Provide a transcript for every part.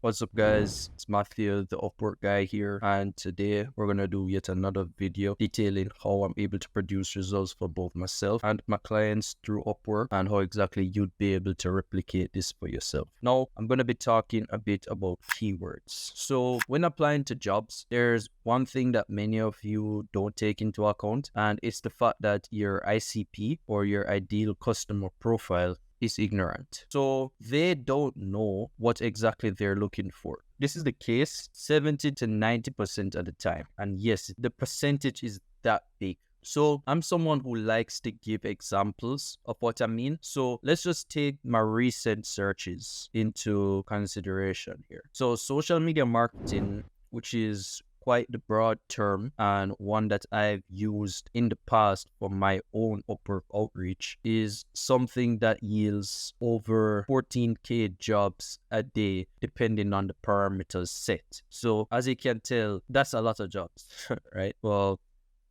What's up, guys? It's Matthew, the Upwork guy here, and today we're gonna do yet another video detailing how I'm able to produce results for both myself and my clients through Upwork, and how exactly you'd be able to replicate this for yourself. Now, I'm gonna be talking a bit about keywords. So, when applying to jobs, there's one thing that many of you don't take into account, and it's the fact that your ICP, or your ideal customer profile, is ignorant. So they don't know what exactly they're looking for. This is the case 70 to 90% of the time. And yes, the percentage is that big. So I'm someone who likes to give examples of what I mean. So let's just take my recent searches into consideration here. So social media marketing, which is quite the broad term and one that I've used in the past for my own Upwork outreach, is something that yields over 14K jobs a day depending on the parameters set. So as you can tell, that's a lot of jobs, right? Well,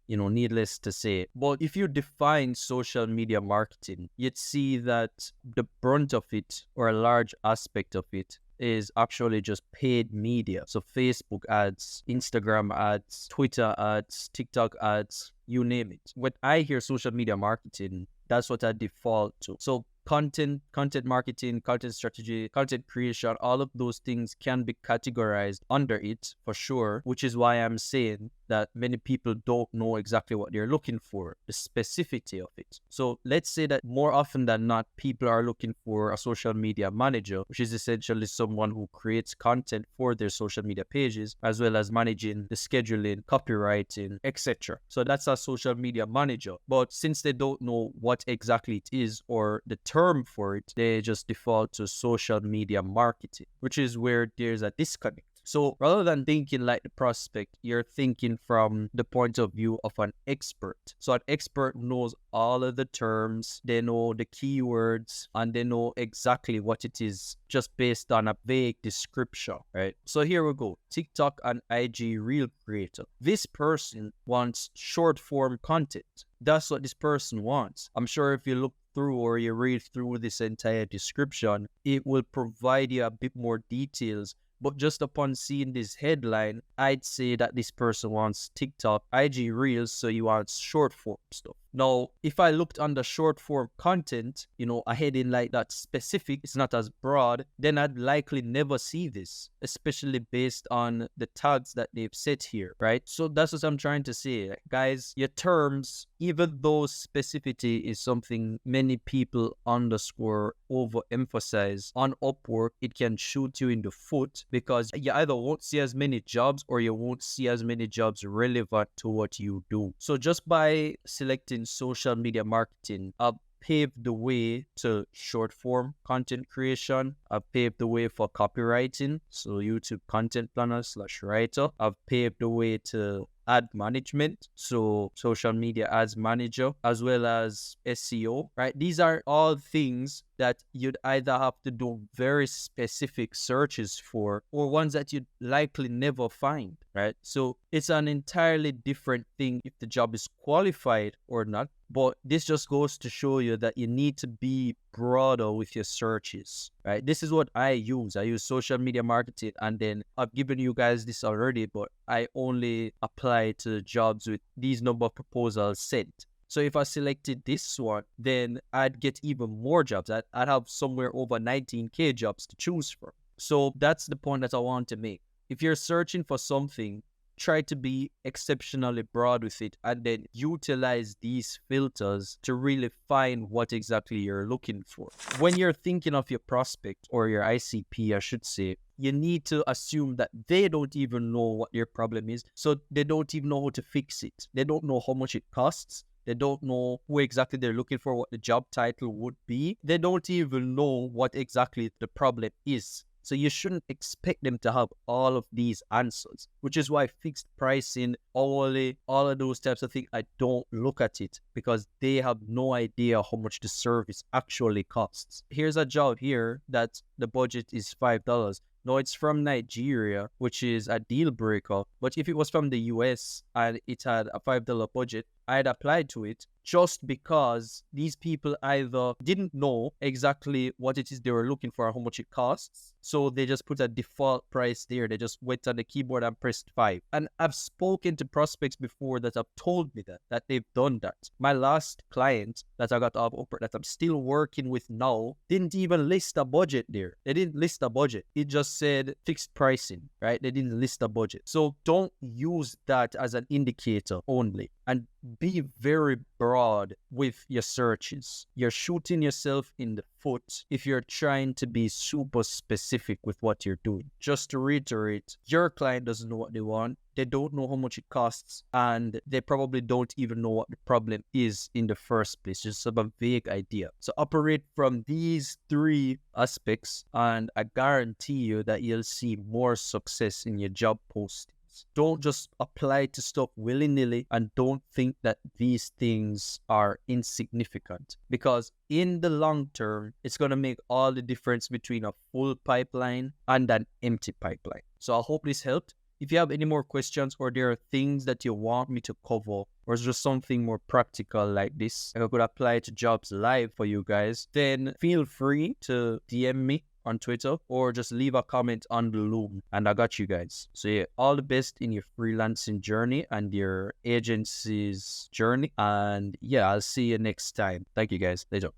needless to say. But if you define social media marketing, you'd see that the brunt of it, or a large aspect of it, is actually just paid media. So Facebook ads, Instagram ads, Twitter ads, TikTok ads, you name it. When I hear social media marketing, that's what I default to. So content marketing, content strategy, content creation, all of those things can be categorized under it for sure, which is why I'm saying that many people don't know exactly what they're looking for, the specificity of it. So let's say that more often than not, people are looking for a social media manager, which is essentially someone who creates content for their social media pages, as well as managing the scheduling, copywriting, etc. So that's a social media manager. But since they don't know what exactly it is, or the term for it, they just default to social media marketing, which is where there's a disconnect. So rather than thinking like the prospect, you're thinking from the point of view of an expert. So an expert knows all of the terms, they know the keywords, and they know exactly what it is just based on a vague description, right? So here we go. TikTok and IG Reel creator. This person wants short form content. That's what this person wants. I'm sure if you look through, or you read through this entire description, it will provide you a bit more details. But just upon seeing this headline, I'd say that this person wants TikTok, IG Reels, so he wants short form stuff. Now, if I looked under short form content, a heading like that specific, it's not as broad, then I'd likely never see this, especially based on the tags that they've set here, right? So that's what I'm trying to say. Guys, your terms, even though specificity is something many people underscore overemphasize, on Upwork, it can shoot you in the foot, because you either won't see as many jobs, or you won't see as many jobs relevant to what you do. So just by selecting social media marketing, I've paved the way to short form content creation. I've paved the way for copywriting, so YouTube content planner / writer. I've paved the way to ad management, so social media ads manager, as well as SEO, right? These are all things that you'd either have to do very specific searches for, or ones that you'd likely never find, right? So it's an entirely different thing if the job is qualified or not. But this just goes to show you that you need to be broader with your searches, right? This is what I use. I use social media marketing, and then I've given you guys this already, but I only apply to jobs with these number of proposals sent. So if I selected this one, then I'd get even more jobs. I'd have somewhere over 19K jobs to choose from. So that's the point that I want to make. If you're searching for something, try to be exceptionally broad with it, and then utilize these filters to really find what exactly you're looking for. When you're thinking of your prospect, or your ICP, I should say, you need to assume that they don't even know what their problem is. So they don't even know how to fix it. They don't know how much it costs. They don't know who exactly they're looking for, what the job title would be. They don't even know what exactly the problem is. So you shouldn't expect them to have all of these answers, which is why fixed pricing, hourly, all of those types of things, I don't look at it, because they have no idea how much the service actually costs. Here's a job here that the budget is $5. No, it's from Nigeria, which is a deal breaker. But if it was from the US and it had a $5 budget, I'd applied to it just because these people either didn't know exactly what it is they were looking for, how much it costs. So they just put a default price there. They just went on the keyboard and pressed 5. And I've spoken to prospects before that have told me that they've done that. My last client that I got off Upwork that I'm still working with now didn't even list a budget there. They didn't list a budget. It just said fixed pricing, right? They didn't list a budget. So don't use that as an indicator only. And be very broad with your searches. You're shooting yourself in the foot if you're trying to be super specific with what you're doing. Just to reiterate, your client doesn't know what they want. They don't know how much it costs, and they probably don't even know what the problem is in the first place. Just have a vague idea. So operate from these 3 aspects, and I guarantee you that you'll see more success in your job postings. Don't just apply to stuff willy-nilly, and don't think that these things are insignificant, because in the long term, it's going to make all the difference between a full pipeline and an empty pipeline. So I hope this helped. If you have any more questions, or there are things that you want me to cover, or it's just something more practical like this, and I could apply to jobs live for you guys, then feel free to DM me on Twitter, or just leave a comment on the Loom, and I got you guys. So yeah, all the best in your freelancing journey and your agency's journey, and yeah, I'll see you next time. Thank you guys. Later.